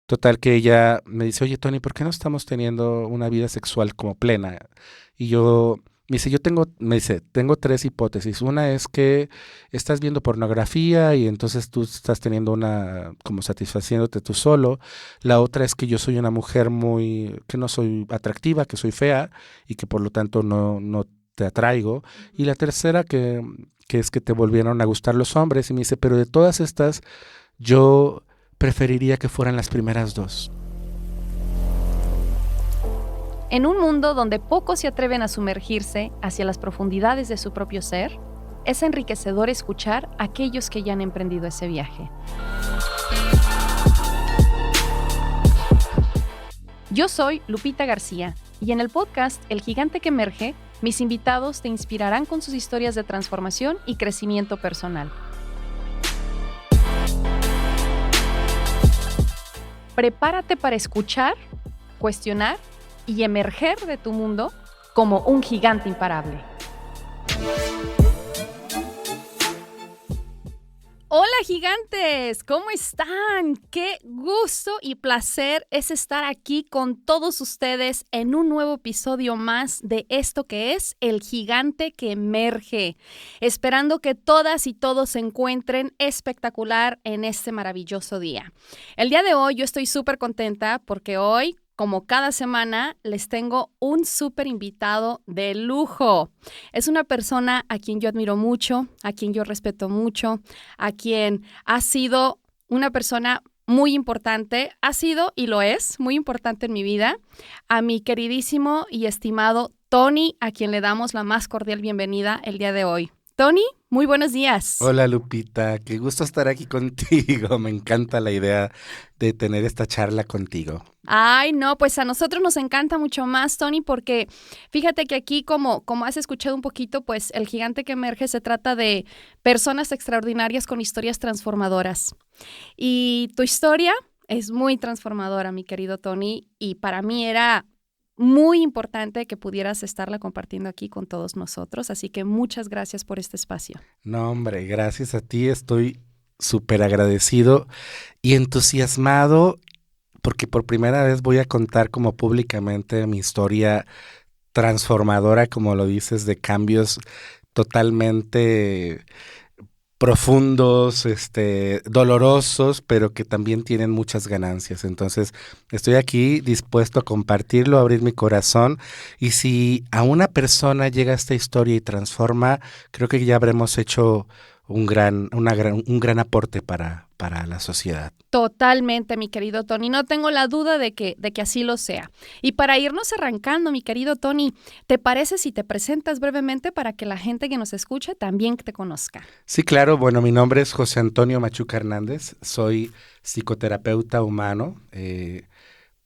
Total que ella me dice, oye Tony, ¿por qué no estamos teniendo una vida sexual como plena? Y yo, me dice, me dice, tengo tres hipótesis. Una es que estás viendo pornografía y entonces tú estás teniendo como satisfaciéndote tú solo. La otra es que yo soy una mujer que no soy atractiva, que soy fea y que por lo tanto no te atraigo. Y la tercera que es que te volvieron a gustar los hombres. Y me dice, pero de todas estas, yo preferiría que fueran las primeras dos. En un mundo donde pocos se atreven a sumergirse hacia las profundidades de su propio ser, es enriquecedor escuchar a aquellos que ya han emprendido ese viaje. Yo soy Lupita García y en el podcast El Gigante que Emerge, mis invitados te inspirarán con sus historias de transformación y crecimiento personal. Prepárate para escuchar, cuestionar y emerger de tu mundo como un gigante imparable. Hola gigantes, ¿cómo están? Qué gusto y placer es estar aquí con todos ustedes en un nuevo episodio más de esto que es El Gigante que Emerge. Esperando que todas y todos se encuentren espectacular en este maravilloso día. El día de hoy yo estoy súper contenta porque hoy, como cada semana, les tengo un súper invitado de lujo. Es una persona a quien yo admiro mucho, a quien yo respeto mucho, a quien ha sido una persona muy importante, ha sido y lo es muy importante en mi vida, a mi queridísimo y estimado Tony, a quien le damos la más cordial bienvenida el día de hoy. Tony, muy buenos días. Hola Lupita, qué gusto estar aquí contigo. Me encanta la idea de tener esta charla contigo. Ay, no, pues a nosotros nos encanta mucho más, Tony, porque fíjate que aquí, como has escuchado un poquito, pues El Gigante que Emerge se trata de personas extraordinarias con historias transformadoras. Y tu historia es muy transformadora, mi querido Tony, y para mí era muy importante que pudieras estarla compartiendo aquí con todos nosotros, así que muchas gracias por este espacio. No, hombre, gracias a ti, estoy súper agradecido y entusiasmado porque por primera vez voy a contar como públicamente mi historia transformadora, como lo dices, de cambios totalmente profundos, dolorosos, pero que también tienen muchas ganancias. Entonces, estoy aquí dispuesto a compartirlo, a abrir mi corazón. Y si a una persona llega esta historia y transforma, creo que ya habremos hecho un gran aporte para la sociedad. Totalmente, mi querido Tony. No tengo la duda de que así lo sea. Y para irnos arrancando, mi querido Tony, ¿te parece si te presentas brevemente para que la gente que nos escuche también te conozca? Sí, claro. Bueno, mi nombre es José Antonio Machuca Hernández. Soy psicoterapeuta humano.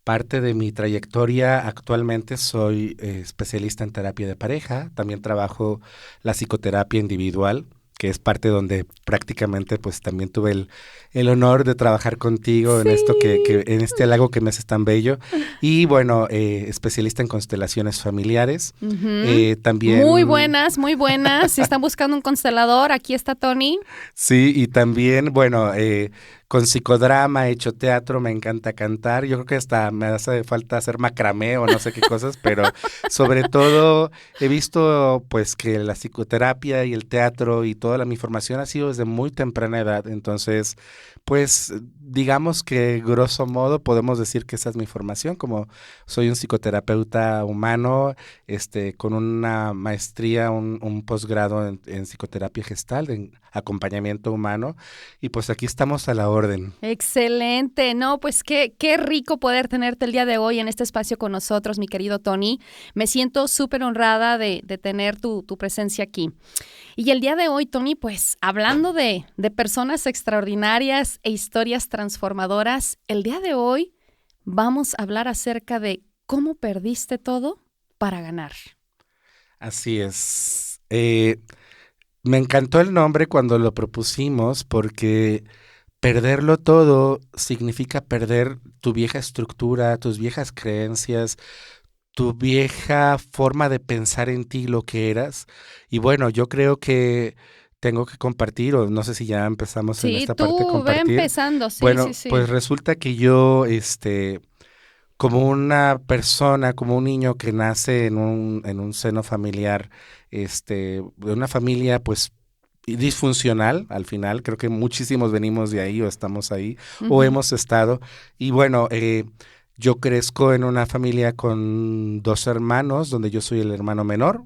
Parte de mi trayectoria actualmente soy especialista en terapia de pareja. También trabajo la psicoterapia individual, que es parte donde prácticamente pues también tuve el honor de trabajar contigo en esto Sí. en este halago que me haces tan bello. Y bueno, especialista en constelaciones familiares. Uh-huh. Muy También, buenas, muy buenas. Si están buscando un constelador, aquí está Tony. sí, y también, bueno, con psicodrama, he hecho teatro, me encanta cantar. Yo creo que hasta me hace falta hacer macramé o no sé qué cosas, pero sobre todo he visto pues que la psicoterapia y el teatro y toda mi formación ha sido desde muy temprana edad. Entonces, pues digamos que grosso modo podemos decir que esa es mi formación, como soy un psicoterapeuta humano, con una maestría, un posgrado en psicoterapia gestal, en acompañamiento humano, y pues aquí estamos a la orden. Excelente. No, pues qué rico poder tenerte el día de hoy en este espacio con nosotros, mi querido Tony. Me siento súper honrada de tener tu presencia aquí. Y el día de hoy, Tony, pues hablando de personas extraordinarias e historias transformadoras, el día de hoy vamos a hablar acerca de cómo perdiste todo para ganar. Así es. Me encantó el nombre cuando lo propusimos porque perderlo todo significa perder tu vieja estructura, tus viejas creencias, tu vieja forma de pensar en ti, lo que eras. Y bueno, yo creo que tengo que compartir, o no sé si ya empezamos en Sí, esta parte de tú ve compartir. empezando, sí, Bueno, sí, sí. pues resulta que yo, como una persona, como un niño que nace en un seno familiar, de una familia, pues, disfuncional, al final, creo que muchísimos venimos de ahí, o estamos ahí, o Ujú. hemos estado, y bueno, yo crezco en una familia con dos hermanos, donde yo soy el hermano menor,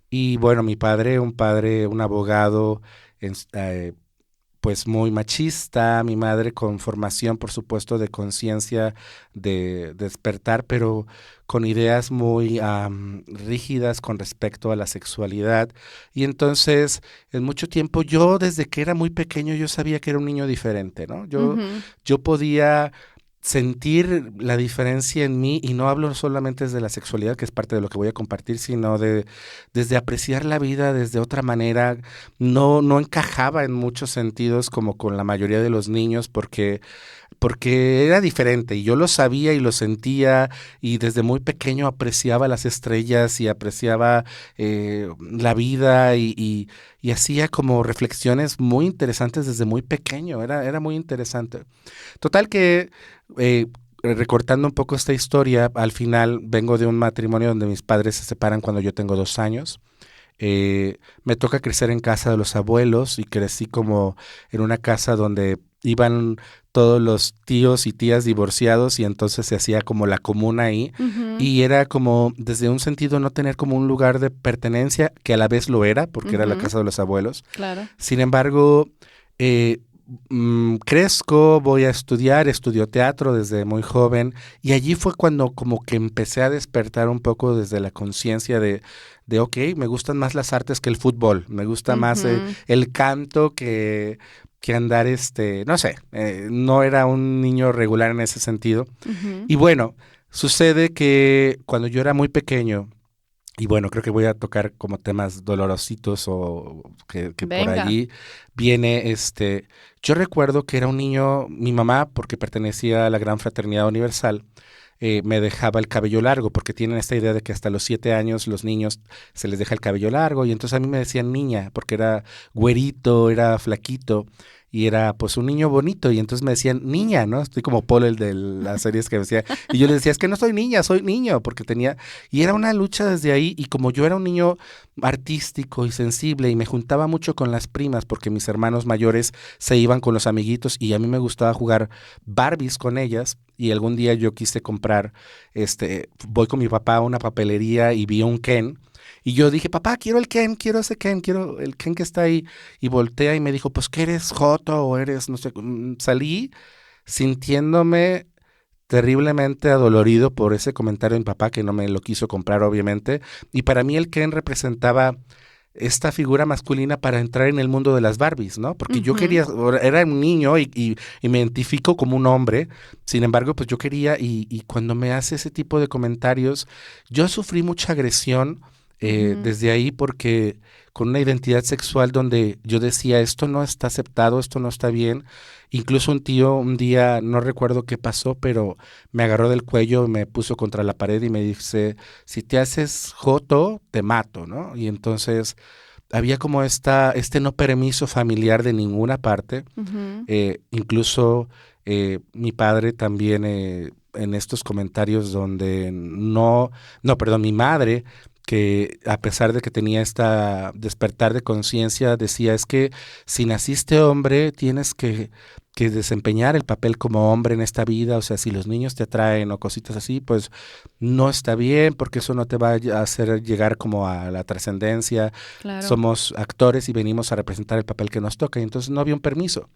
y bueno, mi padre, un abogado, en- eh, pues muy machista, mi madre con formación, por supuesto, de conciencia, de despertar, pero con ideas muy rígidas con respecto a la sexualidad. Y entonces, en mucho tiempo, yo desde que era muy pequeño, yo sabía que era un niño diferente, ¿no? Ujú. Yo podía sentir la diferencia en mí, y no hablo solamente desde la sexualidad, que es parte de lo que voy a compartir, sino desde apreciar la vida desde otra manera. No encajaba en muchos sentidos como con la mayoría de los niños, porque era diferente y yo lo sabía y lo sentía, y desde muy pequeño apreciaba las estrellas y apreciaba la vida, y hacía como reflexiones muy interesantes desde muy pequeño, era muy interesante. Total que, recortando un poco esta historia, al final vengo de un matrimonio donde mis padres se separan cuando yo tengo 2 años. Me toca crecer en casa de los abuelos, y crecí como en una casa donde iban todos los tíos y tías divorciados, y entonces se hacía como la comuna ahí, Ujú. y era como desde un sentido no tener como un lugar de pertenencia, que a la vez lo era porque era la Ujú. casa de los abuelos. Claro. Sin embargo, eh, crezco, voy a estudiar, estudio teatro desde muy joven, y allí fue cuando como que empecé a despertar un poco desde la conciencia ok, me gustan más las artes que el fútbol, me gusta más Ujú. el canto que andar, no sé, no era un niño regular en ese sentido. Ujú. Y bueno, sucede que cuando yo era muy pequeño, y bueno, creo que voy a tocar como temas dolorositos, o que por Venga. allí viene, yo recuerdo que era un niño, mi mamá, porque pertenecía a la Gran Fraternidad Universal, me dejaba el cabello largo, porque tienen esta idea de que hasta los 7 años los niños se les deja el cabello largo, y entonces a mí me decían niña, porque era güerito, era flaquito, y era pues un niño bonito, y entonces me decían niña, ¿no? Estoy como Paul, el de las series, que me decía, y yo le decía, es que no soy niña, soy niño, porque tenía, y era una lucha desde ahí, y como yo era un niño artístico y sensible, y me juntaba mucho con las primas, porque mis hermanos mayores se iban con los amiguitos, y a mí me gustaba jugar Barbies con ellas, y algún día yo quise comprar, voy con mi papá a una papelería y vi un Ken, y yo dije, papá, quiero el Ken, quiero ese Ken, quiero el Ken que está ahí, y voltea y me dijo, pues, ¿qué eres, joto, o eres, no sé? Salí sintiéndome terriblemente adolorido por ese comentario de mi papá, que no me lo quiso comprar, obviamente, y para mí el Ken representaba esta figura masculina para entrar en el mundo de las Barbies, ¿no? Porque yo Ujú. quería, era un niño, y me identifico como un hombre. Sin embargo, pues yo quería, y cuando me hace ese tipo de comentarios, yo sufrí mucha agresión Ujú. desde ahí, porque con una identidad sexual donde yo decía, esto no está aceptado, esto no está bien. Incluso un tío un día, no recuerdo qué pasó, pero me agarró del cuello, me puso contra la pared y me dice, si te haces joto, te mato, ¿no? Y entonces había como este no permiso familiar de ninguna parte. Ujú. Incluso mi padre también, en estos comentarios donde no, perdón, mi madre, que a pesar de que tenía esta despertar de conciencia, decía, es que si naciste hombre, tienes que desempeñar el papel como hombre en esta vida. O sea, si los niños te atraen o cositas así, pues no está bien, porque eso no te va a hacer llegar como a la trascendencia. Claro. Somos actores y venimos a representar el papel que nos toca, y entonces no había un permiso.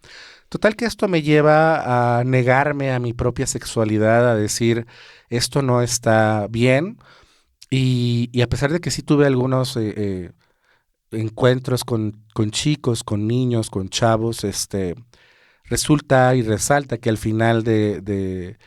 Total que esto me lleva a negarme a mi propia sexualidad, a decir, esto no está bien, y a pesar de que sí tuve algunos encuentros con chicos, con niños, con chavos, resulta y resalta que al final del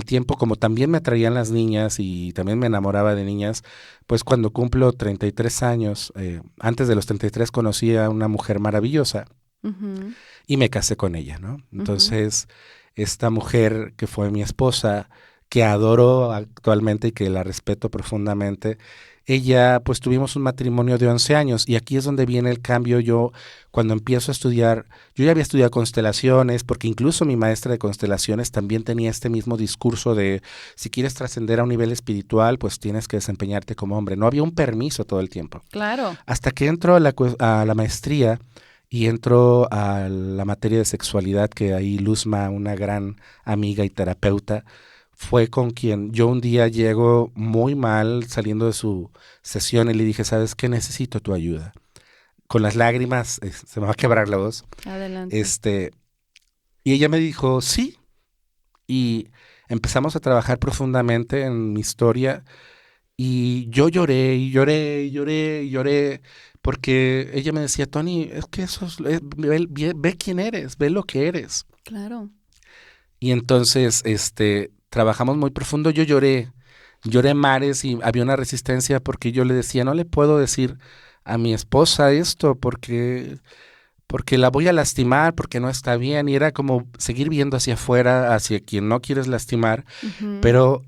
tiempo, como también me atraían las niñas y también me enamoraba de niñas, pues cuando cumplo 33 años, antes de los 33 conocí a una mujer maravillosa Ujú. y me casé con ella, ¿no? Ujú. Entonces, esta mujer que fue mi esposa, que adoro actualmente y que la respeto profundamente, ella, pues tuvimos un matrimonio de 11 años y aquí es donde viene el cambio. Yo, cuando empiezo a estudiar, yo ya había estudiado constelaciones, porque incluso mi maestra de constelaciones también tenía este mismo discurso de si quieres trascender a un nivel espiritual, pues tienes que desempeñarte como hombre. No había un permiso todo el tiempo. Claro. Hasta que entro a la maestría y entro a la materia de sexualidad, que ahí Luzma, una gran amiga y terapeuta, fue con quien yo un día llego muy mal saliendo de su sesión y le dije, ¿sabes qué? Necesito tu ayuda. Con las lágrimas, se me va a quebrar la voz. Adelante. Y ella me dijo, sí. Y empezamos a trabajar profundamente en mi historia y yo lloré y lloré y lloré y lloré porque ella me decía, Tony, es que ve quién eres, ve lo que eres. Claro. Y entonces, trabajamos muy profundo. Yo lloré mares y había una resistencia porque yo le decía, no le puedo decir a mi esposa esto porque la voy a lastimar, porque no está bien. Y era como seguir viendo hacia afuera, hacia quien no quieres lastimar, Ujú. pero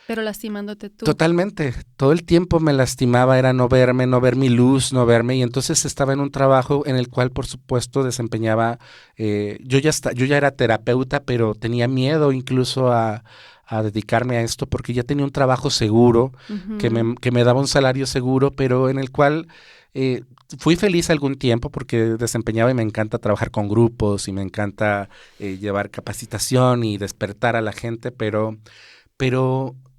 Pero lastimándote tú. totalmente, todo el tiempo me lastimaba, era no verme, no ver mi luz, no verme, y entonces estaba en un trabajo en el cual, por supuesto, desempeñaba, yo ya era terapeuta, pero tenía miedo incluso a dedicarme a esto porque ya tenía un trabajo seguro, Ujú. que me daba un salario seguro, pero en el cual eh, fui feliz algún tiempo porque desempeñaba y me encanta trabajar con grupos y me encanta llevar capacitación y despertar a la gente, pero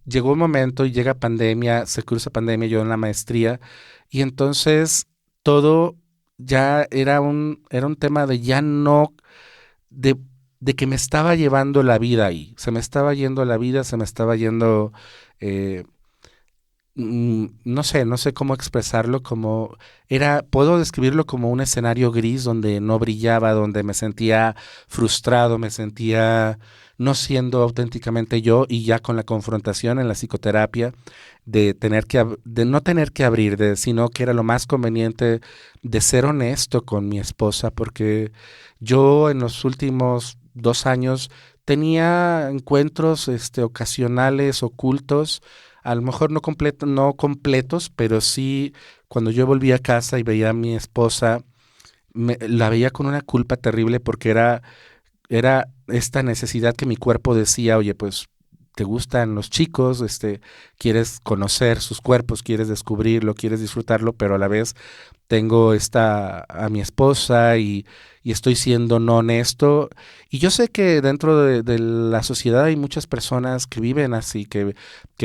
llegó un momento y llega pandemia, se cruza pandemia, yo en la maestría, y entonces todo ya era un tema de ya no, de, de que me estaba llevando la vida ahí, se me estaba yendo la vida, se me estaba yendo, eh, no sé cómo expresarlo, puedo describirlo como un escenario gris donde no brillaba, donde me sentía frustrado, me sentía no siendo auténticamente yo y ya con la confrontación en la psicoterapia de no tener que abrir, sino que era lo más conveniente de ser honesto con mi esposa, porque yo en los últimos 2 años tenía encuentros ocasionales, ocultos, a lo mejor no completos, pero sí cuando yo volví a casa y veía a mi esposa, la veía con una culpa terrible porque era esta necesidad que mi cuerpo decía, oye, pues te gustan los chicos, quieres conocer sus cuerpos, quieres descubrirlo, quieres disfrutarlo, pero a la vez tengo a mi esposa y estoy siendo no honesto. Y yo sé que dentro de la sociedad hay muchas personas que viven así, que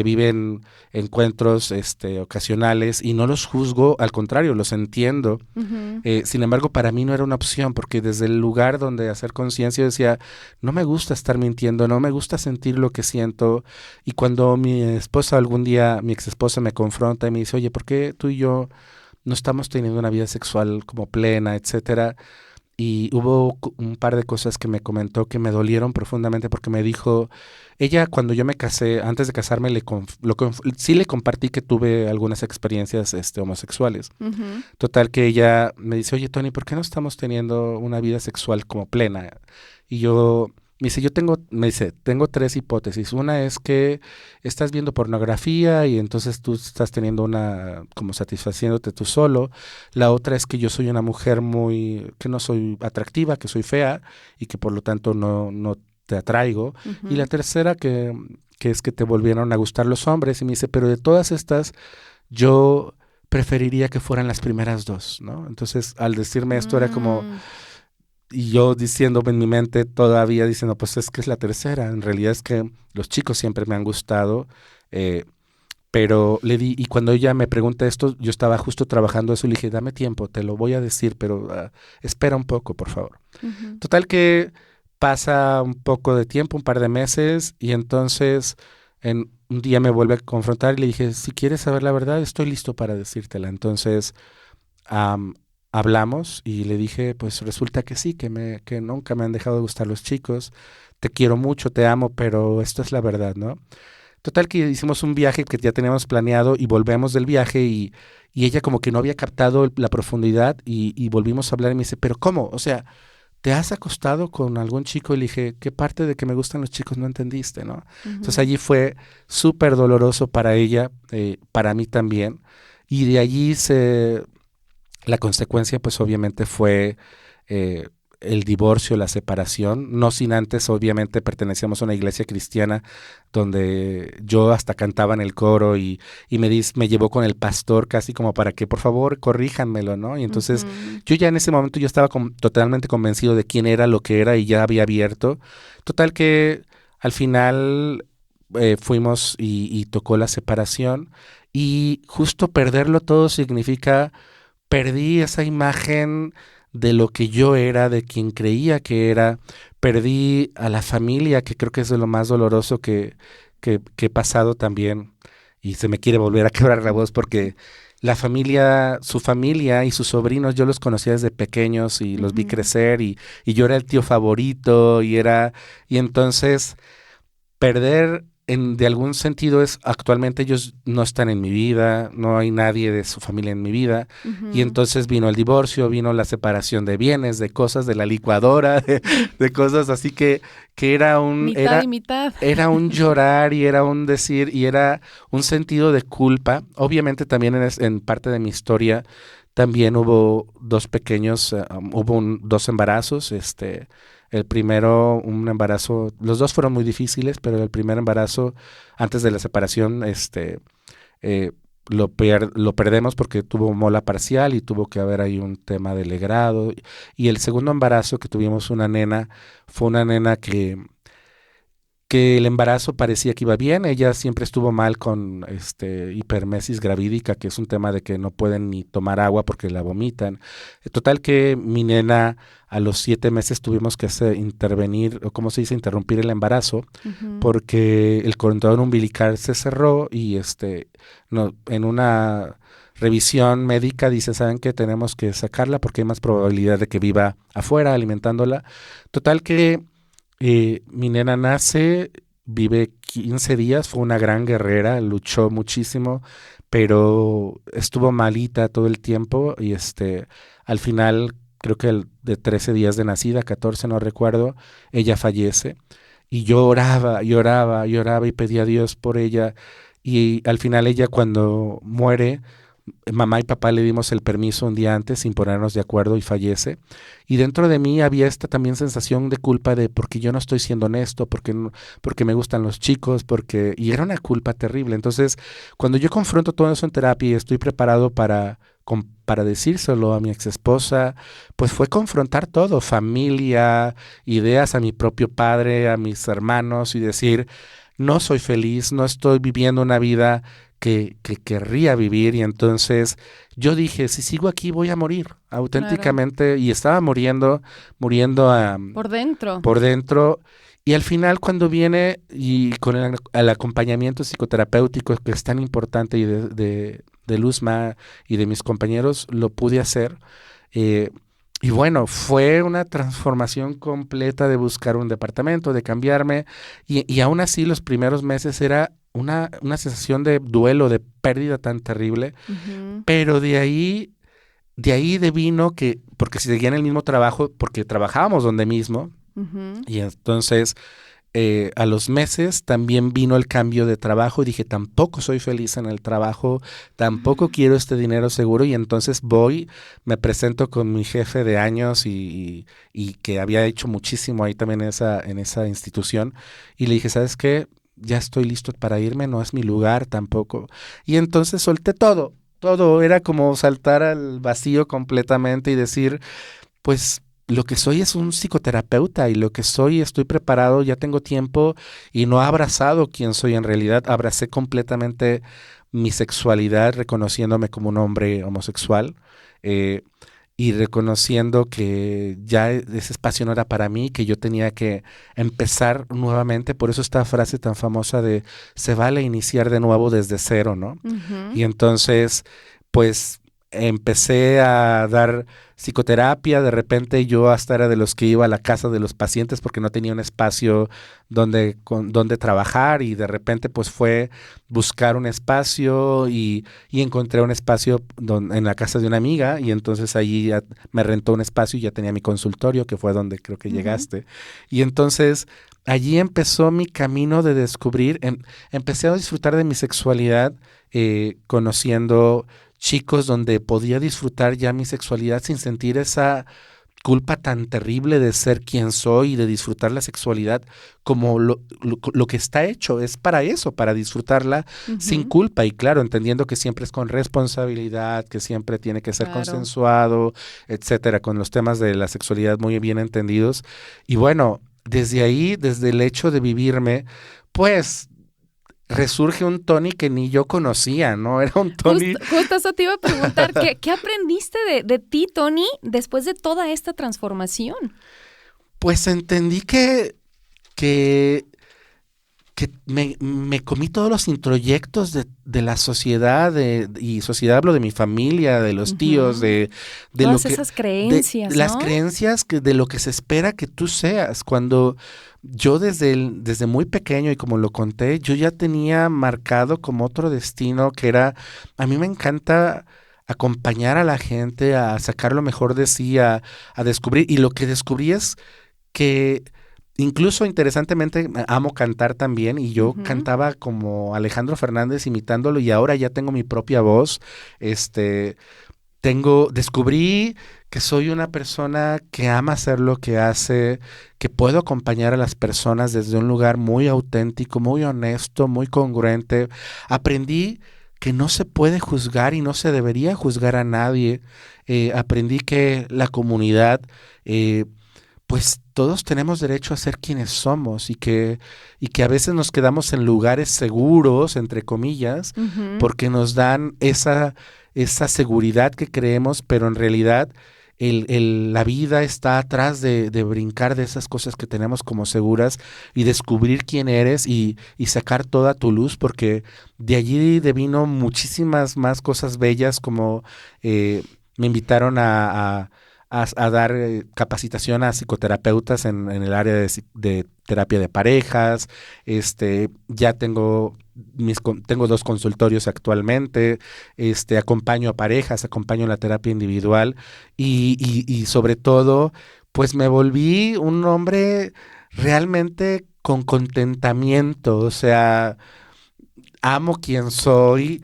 viven encuentros ocasionales y no los juzgo, al contrario, los entiendo. Ujú. Sin embargo, para mí no era una opción, porque desde el lugar donde hacer conciencia yo decía, no me gusta estar mintiendo, no me gusta sentir lo que siento. Y cuando mi esposa algún día, mi ex esposa me confronta y me dice, oye, ¿por qué tú y yo no estamos teniendo una vida sexual como plena, etcétera? Y hubo un par de cosas que me comentó que me dolieron profundamente porque me dijo, ella cuando yo me casé, antes de casarme, sí le compartí que tuve algunas experiencias homosexuales. Ujú. Total que ella me dice, oye Tony, ¿por qué no estamos teniendo una vida sexual como plena? Y me dice, tengo tres hipótesis. Una es que estás viendo pornografía y entonces tú estás teniendo como satisfaciéndote tú solo. La otra es que yo soy una mujer que no soy atractiva, que soy fea y que por lo tanto no te atraigo. Y la Ujú. tercera que es que te volvieron a gustar los hombres. Y me dice, pero de todas estas, yo preferiría que fueran las primeras dos, ¿no? Entonces, al decirme esto era como, Mm. y yo diciendo en mi mente todavía, diciendo, pues es que es la tercera, en realidad es que los chicos siempre me han gustado, eh, pero y cuando ella me pregunta esto, yo estaba justo trabajando eso y le dije, dame tiempo, te lo voy a decir, pero espera un poco, por favor. Ujú. Total que pasa un poco de tiempo, un par de meses, y entonces un día me vuelve a confrontar y le dije, si quieres saber la verdad, estoy listo para decírtela. Entonces hablamos y le dije, pues resulta que sí, que nunca me han dejado de gustar los chicos, te quiero mucho, te amo, pero esto es la verdad, ¿no? Total que hicimos un viaje que ya teníamos planeado y volvemos del viaje y ella como que no había captado la profundidad y volvimos a hablar y me dice, pero ¿cómo? O sea, ¿te has acostado con algún chico? Y le dije, ¿qué parte de que me gustan los chicos no entendiste, no? Entonces allí fue súper doloroso para ella, para mí también. Y de allí la consecuencia pues obviamente fue el divorcio, la separación, no sin antes obviamente pertenecíamos a una iglesia cristiana donde yo hasta cantaba en el coro y me llevó con el pastor casi como para que por favor corríjanmelo, ¿no? Y entonces yo ya en ese momento yo estaba totalmente convencido de quién era, lo que era y ya había abierto. Total que al final fuimos y tocó la separación y justo perderlo todo significa perdí esa imagen de lo que yo era, de quien creía que era, perdí a la familia, que creo que es de lo más doloroso que he pasado también, y se me quiere volver a quebrar la voz porque la familia, su familia y sus sobrinos, yo los conocía desde pequeños y los vi crecer y yo era el tío favorito y entonces perder de algún sentido es, actualmente ellos no están en mi vida, no hay nadie de su familia en mi vida, y entonces vino el divorcio, vino la separación de bienes, de cosas, de la licuadora, de cosas así que era mitad y mitad. Era un llorar y era un decir, y era un sentido de culpa. Obviamente también en parte de mi historia también hubo dos pequeños, dos embarazos, el primero, un embarazo, los dos fueron muy difíciles, pero el primer embarazo, antes de la separación, lo perdemos porque tuvo mola parcial y tuvo que haber ahí un tema de legrado. Y el segundo embarazo que tuvimos una nena, fue una nena que el embarazo parecía que iba bien, ella siempre estuvo mal con hipermesis gravídica, que es un tema de que no pueden ni tomar agua porque la vomitan. Total que mi nena a los 7 meses tuvimos que intervenir, o cómo se dice, interrumpir el embarazo, porque el cordón umbilical se cerró y en una revisión médica dice, ¿saben qué? Tenemos que sacarla porque hay más probabilidad de que viva afuera alimentándola. Total que mi nena nace, vive 15 días, fue una gran guerrera, luchó muchísimo, pero estuvo malita todo el tiempo y al final, creo que de 13 días de nacida, 14 no recuerdo, ella fallece y lloraba y pedía a Dios por ella y al final ella cuando muere, mamá y papá le dimos el permiso un día antes sin ponernos de acuerdo y fallece. Y dentro de mí había esta también sensación de culpa de porque yo no estoy siendo honesto, porque me gustan los chicos, y era una culpa terrible. Entonces, cuando yo confronto todo eso en terapia y estoy preparado para decírselo a mi ex esposa, pues fue confrontar todo, familia, ideas, a mi propio padre, a mis hermanos y decir, no soy feliz, no estoy viviendo una vida que querría vivir y entonces yo dije, si sigo aquí voy a morir auténticamente. Claro. Y estaba muriendo por dentro y al final cuando viene y con el acompañamiento psicoterapéutico que es tan importante y de Luzma y de mis compañeros lo pude hacer y bueno, fue una transformación completa de buscar un departamento, de cambiarme y aún así los primeros meses era una sensación de duelo, de pérdida tan terrible, pero de ahí devino que, porque seguía en el mismo trabajo, porque trabajábamos donde mismo, y entonces a los meses también vino el cambio de trabajo y dije, tampoco soy feliz en el trabajo, tampoco quiero este dinero seguro y entonces me presento con mi jefe de años y que había hecho muchísimo ahí también en esa institución y le dije, ¿sabes qué? Ya estoy listo para irme, no es mi lugar tampoco. Y entonces solté todo, era como saltar al vacío completamente y decir, pues lo que soy es un psicoterapeuta y lo que soy, estoy preparado, ya tengo tiempo y no he abrazado quién soy en realidad, abracé completamente mi sexualidad reconociéndome como un hombre homosexual y reconociendo que ya ese espacio no era para mí, que yo tenía que empezar nuevamente, por eso esta frase tan famosa de se vale iniciar de nuevo desde cero, ¿no? Y entonces, pues empecé a dar psicoterapia, de repente yo hasta era de los que iba a la casa de los pacientes porque no tenía un espacio donde trabajar y de repente pues fue buscar un espacio y encontré un espacio en la casa de una amiga y entonces allí me rentó un espacio y ya tenía mi consultorio que fue donde creo que llegaste. Y entonces allí empezó mi camino de descubrir, empecé a disfrutar de mi sexualidad conociendo chicos donde podía disfrutar ya mi sexualidad sin sentir esa culpa tan terrible de ser quien soy y de disfrutar la sexualidad como lo que está hecho, es para eso, para disfrutarla sin culpa y claro, entendiendo que siempre es con responsabilidad, que siempre tiene que ser consensuado, etcétera, con los temas de la sexualidad muy bien entendidos. Y bueno, desde ahí, desde el hecho de vivirme, pues resurge un Tony que ni yo conocía, ¿no? Era un Tony... Justo eso te iba a preguntar, ¿qué aprendiste de ti, Tony, después de toda esta transformación? Pues entendí que me comí todos los introyectos de la sociedad, y sociedad hablo de mi familia, de los tíos, de todas lo que, esas creencias, de las creencias de lo que se espera que tú seas. Cuando yo desde muy pequeño, y como lo conté, yo ya tenía marcado como otro destino que era, a mí me encanta acompañar a la gente a sacar lo mejor de sí, a descubrir, y lo que descubrí es que incluso interesantemente amo cantar también y yo cantaba como Alejandro Fernández imitándolo y ahora ya tengo mi propia voz. Descubrí que soy una persona que ama hacer lo que hace, que puedo acompañar a las personas desde un lugar muy auténtico, muy honesto, muy congruente. Aprendí que no se puede juzgar y no se debería juzgar a nadie. Aprendí que la comunidad pues todos tenemos derecho a ser quienes somos y que a veces nos quedamos en lugares seguros, entre comillas, porque nos dan esa seguridad que creemos, pero en realidad la vida está atrás de brincar de esas cosas que tenemos como seguras y descubrir quién eres y sacar toda tu luz, porque de allí devino muchísimas más cosas bellas, como me invitaron a dar capacitación a psicoterapeutas en el área de terapia de parejas. Ya tengo tengo 2 consultorios actualmente, acompaño a parejas, acompaño en la terapia individual y sobre todo, pues me volví un hombre realmente con contentamiento, o sea, amo quien soy,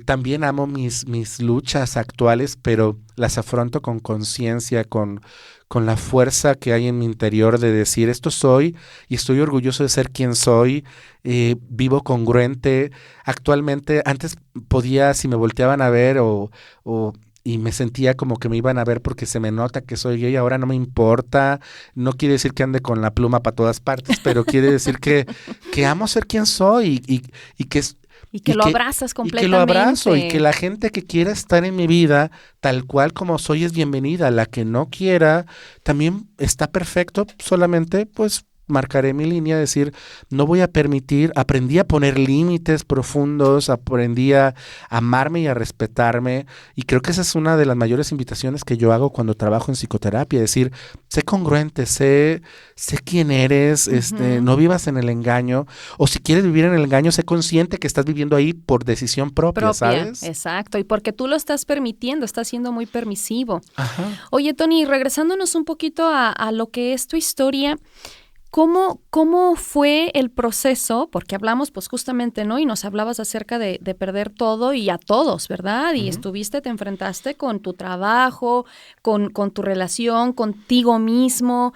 también amo mis luchas actuales, pero las afronto con conciencia, con la fuerza que hay en mi interior de decir, esto soy y estoy orgulloso de ser quien soy, vivo congruente. Actualmente, antes podía, si me volteaban a ver y me sentía como que me iban a ver porque se me nota que soy gay, ahora no me importa, no quiere decir que ande con la pluma para todas partes, pero quiere decir que amo ser quien soy y que y que lo abrazas completamente. Y que lo abrazo y que la gente que quiera estar en mi vida tal cual como soy es bienvenida. La que no quiera también está perfecto, solamente pues marcaré mi línea, decir, no voy a permitir, aprendí a poner límites profundos, aprendí a amarme y a respetarme, y creo que esa es una de las mayores invitaciones que yo hago cuando trabajo en psicoterapia, decir, sé congruente, sé quién eres, no vivas en el engaño, o si quieres vivir en el engaño, sé consciente que estás viviendo ahí por decisión propia, ¿sabes? Exacto, y porque tú lo estás permitiendo, estás siendo muy permisivo. Ajá. Oye, Tony, regresándonos un poquito a lo que es tu historia, ¿Cómo fue el proceso? Porque hablamos pues justamente, ¿no? Y nos hablabas acerca de perder todo y a todos, ¿verdad? Y te enfrentaste con tu trabajo, con tu relación, contigo mismo,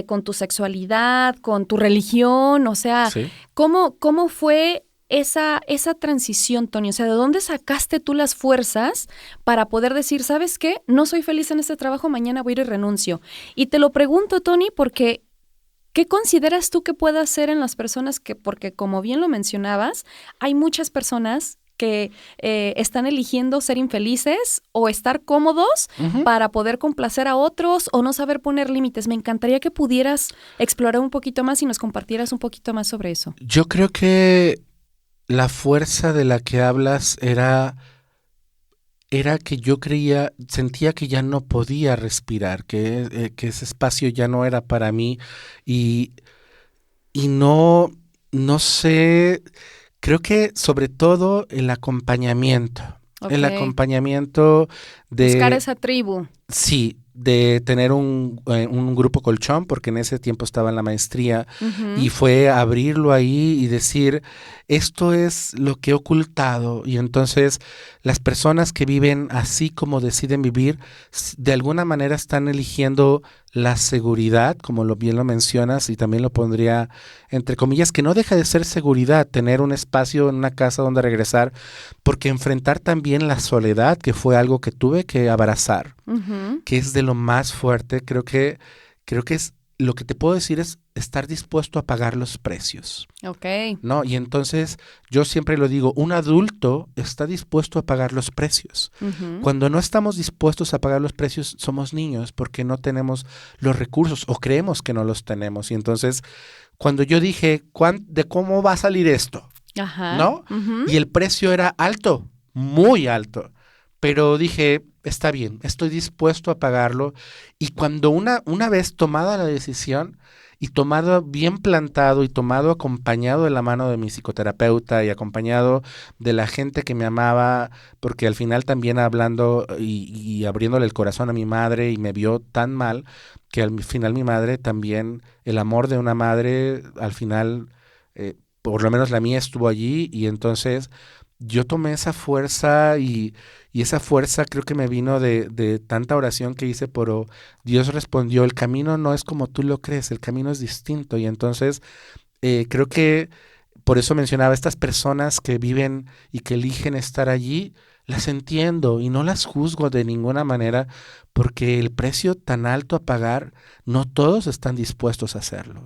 con tu sexualidad, con tu religión, o sea, ¿Sí? ¿Cómo fue esa transición, Tony? O sea, ¿de dónde sacaste tú las fuerzas para poder decir, ¿sabes qué? No soy feliz en este trabajo, mañana voy a ir y renuncio. Y te lo pregunto, Tony, porque ¿qué consideras tú que puede hacer en las personas porque como bien lo mencionabas, hay muchas personas que están eligiendo ser infelices o estar cómodos para poder complacer a otros o no saber poner límites? Me encantaría que pudieras explorar un poquito más y nos compartieras un poquito más sobre eso. Yo creo que la fuerza de la que hablas era era que yo sentía que ya no podía respirar, que ese espacio ya no era para mí y, y no sé, creo que sobre todo el Ok. acompañamiento Buscar de, esa tribu. sí, de tener un grupo colchón, porque en ese tiempo estaba en la maestría, y Ujú. fue abrirlo ahí y decir, esto es lo que he ocultado, y entonces las personas que viven así como deciden vivir, de alguna manera están eligiendo la seguridad, como bien lo mencionas, y también lo pondría entre comillas, que no deja de ser seguridad tener un espacio en una casa donde regresar, porque enfrentar también la soledad, que fue algo que tuve que abrazar, Ujú. que es de lo más fuerte, creo que es lo que te puedo decir es estar dispuesto a pagar los precios, Ok. ¿no? Y entonces yo siempre lo digo, un adulto está dispuesto a pagar los precios. Ujú. Cuando no estamos dispuestos a pagar los precios, somos niños porque no tenemos los recursos o creemos que no los tenemos. Y entonces, cuando yo dije, ¿de cómo va a salir esto? Ajá. ¿No? Ujú. Y el precio era alto, muy alto. Pero dije, está bien, estoy dispuesto a pagarlo. Y cuando una vez tomada la decisión y tomado bien plantado y tomado acompañado de la mano de mi psicoterapeuta y acompañado de la gente que me amaba, porque al final también hablando y abriéndole el corazón a mi madre y me vio tan mal que al final mi madre también, el amor de una madre, al final por lo menos la mía estuvo allí y entonces yo tomé esa fuerza y esa fuerza creo que me vino de tanta oración que hice, pero Dios respondió, el camino no es como tú lo crees, el camino es distinto y entonces creo que por eso mencionaba estas personas que viven y que eligen estar allí, las entiendo y no las juzgo de ninguna manera porque el precio tan alto a pagar, no todos están dispuestos a hacerlo.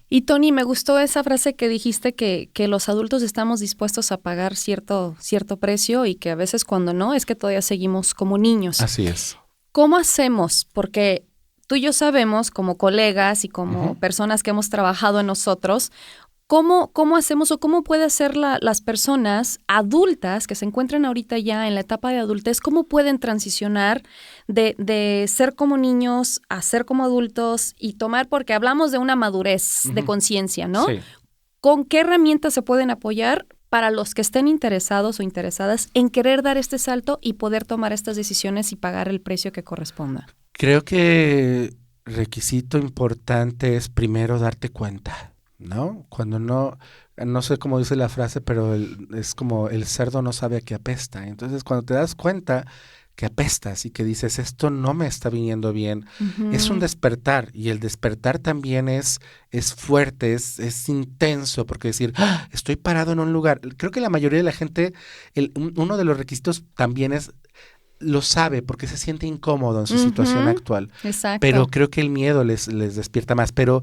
Y Tony, me gustó esa frase que dijiste que los adultos estamos dispuestos a pagar cierto precio y que a veces cuando no, es que todavía seguimos como niños. Así es. ¿Cómo hacemos? Porque tú y yo sabemos, como colegas y Ujú. como personas que hemos trabajado en nosotros, ¿cómo hacemos o cómo puede hacer las personas adultas que se encuentran ahorita ya en la etapa de adultez, cómo pueden transicionar de ser como niños a ser como adultos y tomar, porque hablamos de una madurez de Ujú. conciencia, ¿no? Sí. ¿Con qué herramientas se pueden apoyar para los que estén interesados o interesadas en querer dar este salto y poder tomar estas decisiones y pagar el precio que corresponda? Creo que requisito importante es primero darte cuenta, ¿no? Cuando no sé cómo dice la frase, pero es como el cerdo no sabe a qué apesta. Entonces, cuando te das cuenta que apestas y que dices, esto no me está viniendo bien, es un Ujú. despertar y el despertar también es fuerte, es intenso, porque decir, "Ah, estoy parado en un lugar". Creo que la mayoría de la gente, uno de los requisitos también es lo sabe porque se siente incómodo en su situación Ujú. actual, pero Exacto. creo que el miedo les despierta más, pero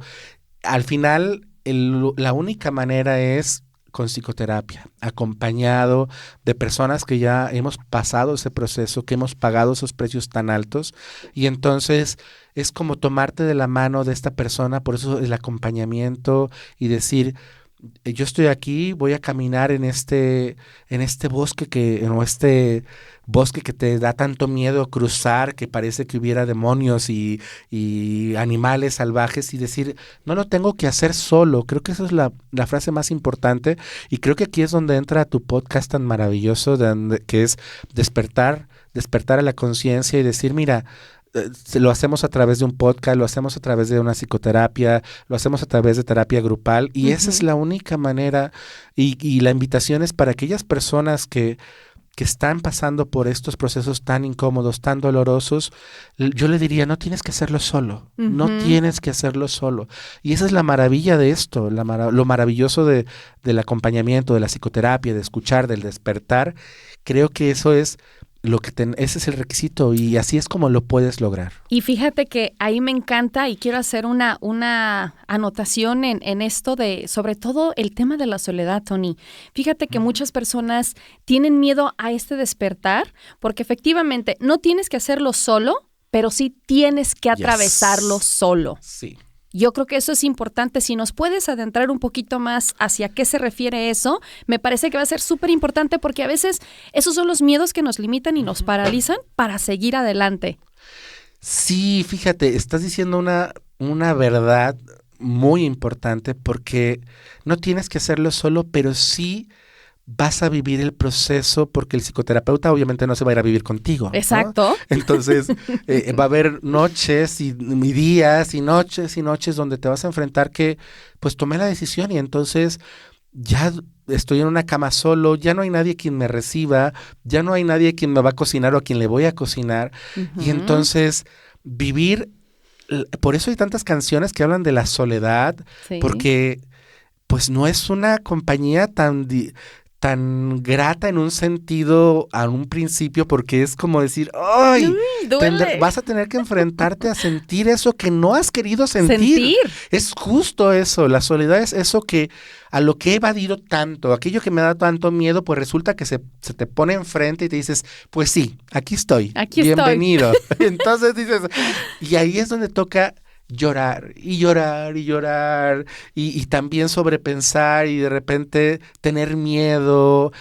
al final la única manera es con psicoterapia, acompañado de personas que ya hemos pasado ese proceso, que hemos pagado esos precios tan altos y entonces es como tomarte de la mano de esta persona, por eso el acompañamiento y decir, yo estoy aquí, voy a caminar en este bosque o este bosque que te da tanto miedo cruzar, que parece que hubiera demonios y animales salvajes, y decir, no lo tengo que hacer solo. Creo que esa es la frase más importante, y creo que aquí es donde entra tu podcast tan maravilloso, que es despertar a la conciencia y decir, mira, lo hacemos a través de un podcast, lo hacemos a través de una psicoterapia, lo hacemos a través de terapia grupal y esa es Ujú. la única manera y la invitación es para aquellas personas que están pasando por estos procesos tan incómodos, tan dolorosos, yo le diría, no tienes que hacerlo solo, no Ujú. tienes que hacerlo solo. Y esa es la maravilla de esto, lo maravilloso del acompañamiento, de la psicoterapia, de escuchar, del despertar. Creo que eso es ese es el requisito y así es como lo puedes lograr. Y fíjate que ahí me encanta y quiero hacer una anotación en esto de, sobre todo el tema de la soledad, Tony. Fíjate que Ujú. muchas personas tienen miedo a este despertar porque efectivamente no tienes que hacerlo solo, pero sí tienes que atravesarlo Yes. solo. Sí. Yo creo que eso es importante. Si nos puedes adentrar un poquito más hacia qué se refiere eso, me parece que va a ser súper importante porque a veces esos son los miedos que nos limitan y nos paralizan para seguir adelante. Sí, fíjate, estás diciendo una verdad muy importante porque no tienes que hacerlo solo, pero sí vas a vivir el proceso porque el psicoterapeuta obviamente no se va a ir a vivir contigo, ¿no? Exacto. Entonces va a haber noches y días y noches donde te vas a enfrentar que pues tomé la decisión y entonces ya estoy en una cama solo, ya no hay nadie quien me reciba, ya no hay nadie quien me va a cocinar o a quien le voy a cocinar. Y entonces vivir, por eso hay tantas canciones que hablan de la soledad, Sí. porque pues no es una compañía tan grata en un sentido a un principio, porque es como decir, ¡ay! Duele. Vas a tener que enfrentarte a sentir eso que no has querido sentir. Es justo eso, la soledad es eso que a lo que he evadido tanto, aquello que me da tanto miedo, pues resulta que se te pone enfrente y te dices, pues sí, aquí estoy, bienvenido. Entonces dices, y ahí es donde toca llorar y llorar y llorar y también sobrepensar y de repente tener miedo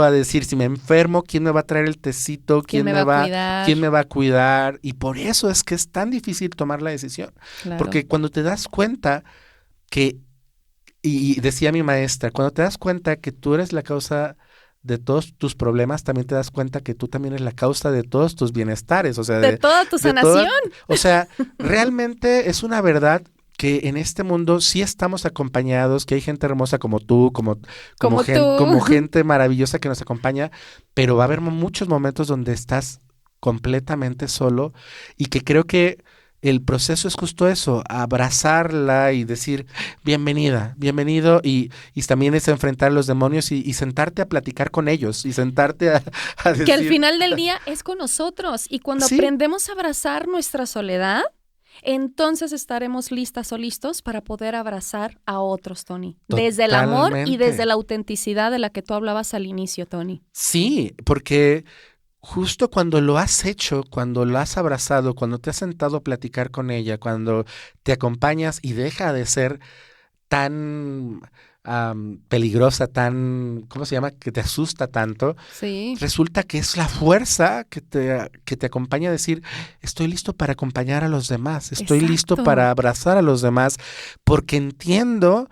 a decir, si me enfermo, ¿quién me va a traer el tecito? ¿Quién me va a cuidar? ¿Quién me va a cuidar? Y por eso es que es tan difícil tomar la decisión. Claro. Porque cuando te das cuenta que, y decía mi maestra, cuando te das cuenta que tú eres la causa de todos tus problemas, también te das cuenta que tú también eres la causa de todos tus bienestares, o sea, de toda tu sanación. O sea, realmente es una verdad que en este mundo sí estamos acompañados, que hay gente hermosa como tú, como gente maravillosa que nos acompaña, pero va a haber muchos momentos donde estás completamente solo y que creo que el proceso es justo eso, abrazarla y decir, bienvenida, bienvenido, y también es enfrentar a los demonios y sentarte a platicar con ellos, y sentarte a decir... Que al final del día es con nosotros, y cuando ¿Sí? aprendemos a abrazar nuestra soledad, entonces estaremos listas o listos para poder abrazar a otros, Tony. Totalmente. Desde el amor y desde la autenticidad de la que tú hablabas al inicio, Tony. Sí, porque... justo cuando lo has hecho, cuando lo has abrazado, cuando te has sentado a platicar con ella, cuando te acompañas y deja de ser tan peligrosa, tan, ¿cómo se llama? Que te asusta tanto. Sí. Resulta que es la fuerza que te acompaña a decir, estoy listo para acompañar a los demás, estoy listo para abrazar a los demás, porque entiendo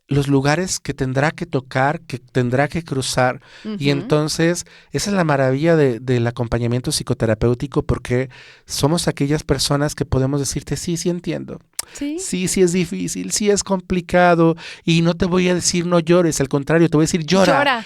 los lugares que tendrá que tocar, que tendrá que cruzar. Y entonces, esa es la maravilla del acompañamiento psicoterapéutico, porque somos aquellas personas que podemos decirte, sí entiendo. Sí es difícil, sí es complicado. Y no te voy a decir no llores, al contrario, te voy a decir llora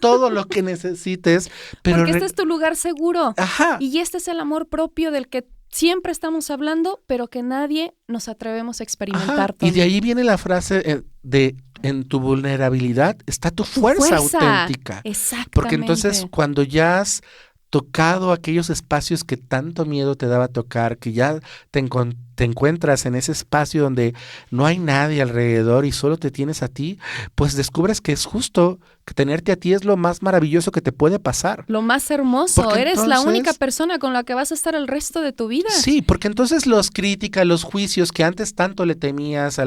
todo lo que necesites. Pero porque este es tu lugar seguro. Ajá. Y este es el amor propio del que siempre estamos hablando, pero que nadie nos atrevemos a experimentar. Y de ahí viene la frase de en tu vulnerabilidad está tu fuerza auténtica. Exactamente. Porque entonces cuando ya has tocado aquellos espacios que tanto miedo te daba tocar, que ya te encuentras en ese espacio donde no hay nadie alrededor y solo te tienes a ti, pues descubres que es justo, que tenerte a ti es lo más maravilloso que te puede pasar. Lo más hermoso, porque eres entonces, la única persona con la que vas a estar el resto de tu vida. Sí, porque entonces los críticas, los juicios que antes tanto le temías,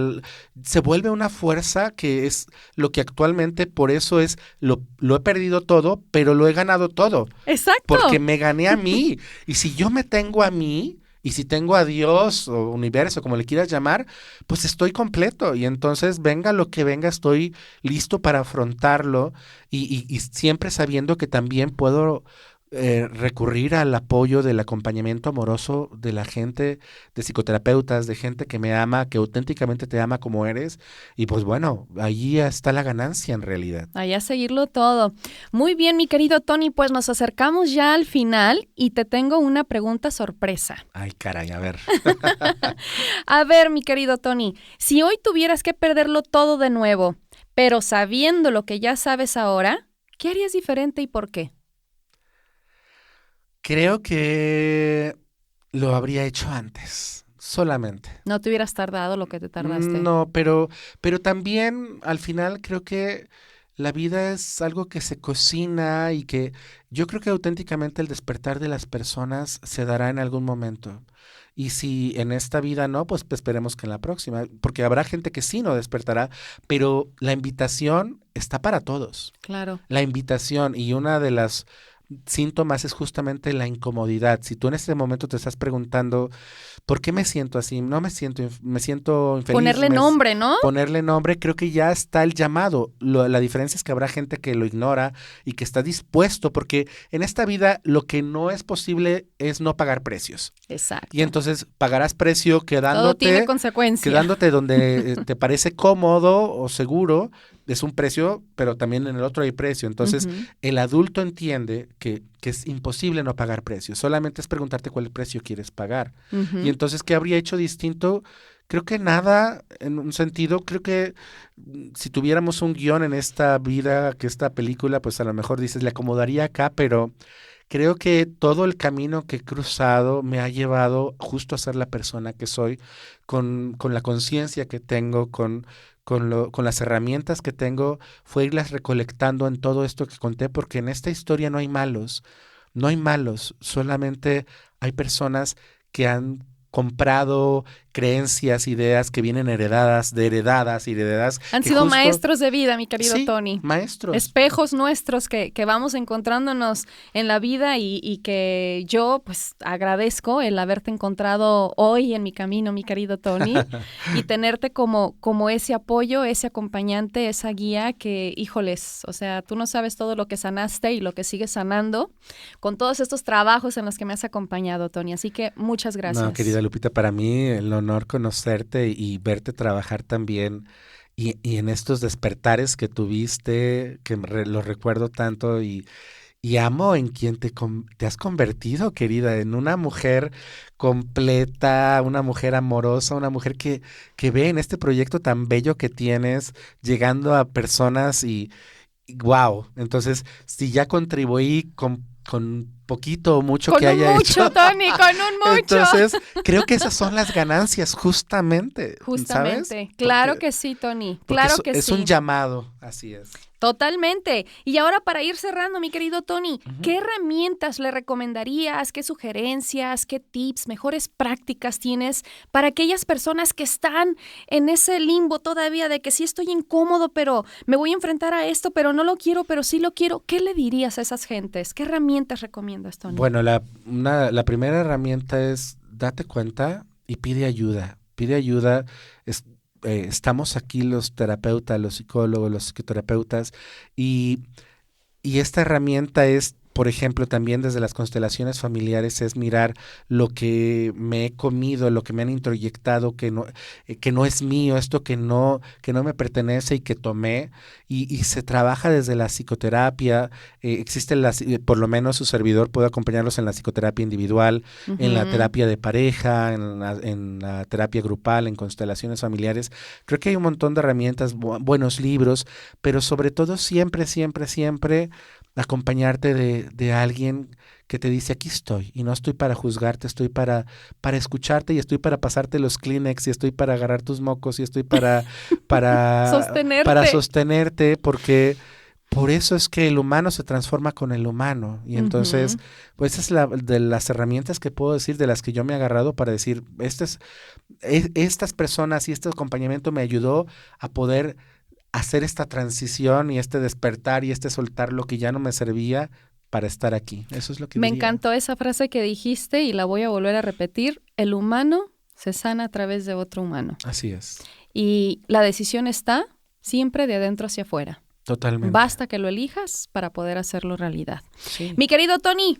se vuelve una fuerza que es lo que actualmente, por eso es, lo he perdido todo, pero lo he ganado todo. Exacto. Porque me gané a mí. Y si yo me tengo a mí, y si tengo a Dios o universo, como le quieras llamar, pues estoy completo. Y entonces venga lo que venga, estoy listo para afrontarlo y siempre sabiendo que también puedo recurrir al apoyo del acompañamiento amoroso de la gente, de psicoterapeutas, de gente que me ama, que auténticamente te ama como eres. Y pues bueno, ahí está la ganancia en realidad. Allá seguirlo todo. Muy bien, mi querido Tony, pues nos acercamos ya al final y te tengo una pregunta sorpresa. Ay, caray, a ver. A ver, mi querido Tony, si hoy tuvieras que perderlo todo de nuevo, pero sabiendo lo que ya sabes ahora, ¿qué harías diferente y por qué? Creo que lo habría hecho antes, solamente. No te hubieras tardado lo que te tardaste. No, pero también al final creo que la vida es algo que se cocina y que yo creo que auténticamente el despertar de las personas se dará en algún momento. y si en esta vida no, pues esperemos que en la próxima, porque habrá gente que sí no despertará, pero la invitación está para todos. Claro. La invitación y una de las síntomas es justamente la incomodidad. Si tú en este momento te estás preguntando, ¿por qué me siento así? No me siento, me siento infeliz. Ponerle nombre, ¿no? Ponerle nombre, creo que ya está el llamado. La diferencia es que habrá gente que lo ignora y que está dispuesto, porque en esta vida lo que no es posible es no pagar precios. Exacto. Y entonces pagarás precio Todo tiene consecuencia. quedándote donde te parece cómodo o seguro. Es un precio, pero también en el otro hay precio. Entonces, el adulto entiende que es imposible no pagar precio. Solamente es preguntarte cuál precio quieres pagar. Y entonces, ¿qué habría hecho distinto? Creo que nada, en un sentido. Creo que si tuviéramos un guión en esta vida, que esta película, pues a lo mejor dices, le acomodaría acá, pero creo que todo el camino que he cruzado me ha llevado justo a ser la persona que soy, con la conciencia que tengo, con las herramientas que tengo, fue irlas recolectando en todo esto que conté, porque en esta historia no hay malos, solamente hay personas que han comprado creencias, ideas que vienen heredadas. Han sido maestros de vida, mi querido Tony. Maestros. Espejos nuestros que vamos encontrándonos en la vida y que yo pues agradezco el haberte encontrado hoy en mi camino, mi querido Tony, y tenerte como ese apoyo, ese acompañante, esa guía que, híjoles, o sea, tú no sabes todo lo que sanaste y lo que sigues sanando con todos estos trabajos en los que me has acompañado, Tony. Así que muchas gracias. No, querida Lupita, para mí el honor conocerte y verte trabajar también y en estos despertares que tuviste, que los recuerdo tanto y amo en quien te has convertido, querida, en una mujer completa, una mujer amorosa, una mujer que ve en este proyecto tan bello que tienes, llegando a personas y wow. Entonces, si ya contribuí con poquito o mucho que haya hecho. Con un mucho, Tony, con un mucho. Entonces, creo que esas son las ganancias, justamente. ¿Sabes? Claro que sí, Tony. Claro que sí. Es un llamado, así es. Totalmente. Y ahora para ir cerrando, mi querido Tony, ¿qué herramientas le recomendarías, qué sugerencias, qué tips, mejores prácticas tienes para aquellas personas que están en ese limbo todavía de que sí estoy incómodo, pero me voy a enfrentar a esto, pero no lo quiero, pero sí lo quiero? ¿Qué le dirías a esas gentes? ¿Qué herramientas recomiendas, Tony? Bueno, la primera herramienta es date cuenta y pide ayuda. Pide ayuda. Estamos aquí los terapeutas, los psicólogos, los psicoterapeutas y esta herramienta es, por ejemplo, también desde las constelaciones familiares, es mirar lo que me he comido, lo que me han introyectado, que no es mío, esto que no me pertenece y que tomé, y se trabaja desde la psicoterapia. Existe por lo menos su servidor puede acompañarlos en la psicoterapia individual, en la terapia de pareja, en la terapia grupal, en constelaciones familiares. Creo que hay un montón de herramientas, buenos libros, pero sobre todo siempre acompañarte de alguien que te dice, aquí estoy, y no estoy para juzgarte, estoy para escucharte, y estoy para pasarte los Kleenex, y estoy para agarrar tus mocos, y estoy para sostenerte, porque por eso es que el humano se transforma con el humano. Y entonces, pues esa es de las herramientas que puedo decir, de las que yo me he agarrado para decir, estas personas y este acompañamiento me ayudó a poder hacer esta transición y este despertar y este soltar lo que ya no me servía para estar aquí. Eso es lo que me diría. encantó esa frase que dijiste y la voy a volver a repetir. El humano se sana a través de otro humano. Así es. Y la decisión está siempre de adentro hacia afuera. Totalmente. Basta que lo elijas para poder hacerlo realidad. Sí. Mi querido Tony,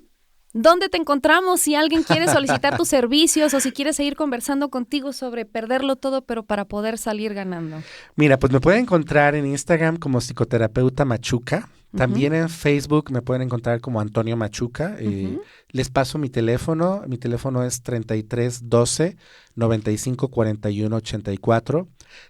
¿dónde te encontramos si alguien quiere solicitar tus servicios o si quiere seguir conversando contigo sobre perderlo todo, pero para poder salir ganando? Mira, pues me pueden encontrar en Instagram como psicoterapeuta Machuca. También en Facebook me pueden encontrar como Antonio Machuca. Les paso mi teléfono. Mi teléfono es 3312 95 41 84.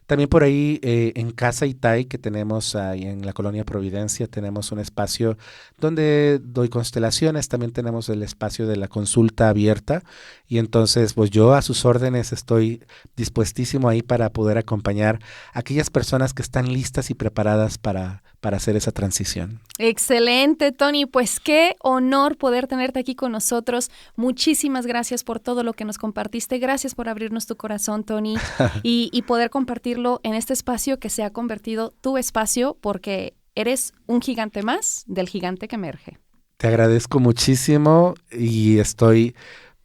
También por ahí en Casa Itai, que tenemos ahí en la colonia Providencia, tenemos un espacio donde doy constelaciones. También tenemos el espacio de la consulta abierta. Y entonces, pues yo a sus órdenes estoy dispuestísimo ahí para poder acompañar a aquellas personas que están listas y preparadas para para hacer esa transición. Excelente, Tony. Pues qué honor poder tenerte aquí con nosotros. Muchísimas gracias por todo lo que nos compartiste. Gracias por abrirnos tu corazón, Tony, y poder compartirlo en este espacio que se ha convertido tu espacio, porque eres un gigante más del gigante que emerge. Te agradezco muchísimo y estoy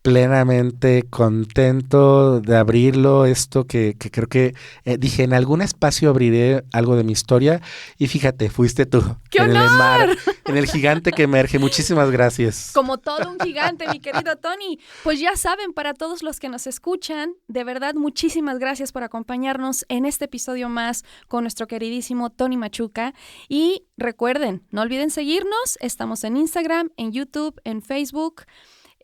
plenamente contento de abrirlo, esto que creo que dije, en algún espacio abriré algo de mi historia y fíjate, fuiste tú. ¡Qué en honor! En el gigante que emerge. Muchísimas gracias. Como todo un gigante, mi querido Tony. Pues ya saben, para todos los que nos escuchan, de verdad, muchísimas gracias por acompañarnos en este episodio más con nuestro queridísimo Tony Machuca. Y recuerden, no olviden seguirnos. Estamos en Instagram, en YouTube, en Facebook,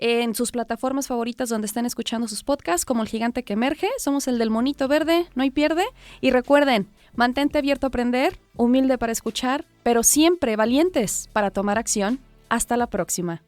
en sus plataformas favoritas donde están escuchando sus podcasts, como El Gigante que Emerge. Somos el del monito verde, no hay pierde. Y recuerden, mantente abierto a aprender, humilde para escuchar, pero siempre valientes para tomar acción. Hasta la próxima.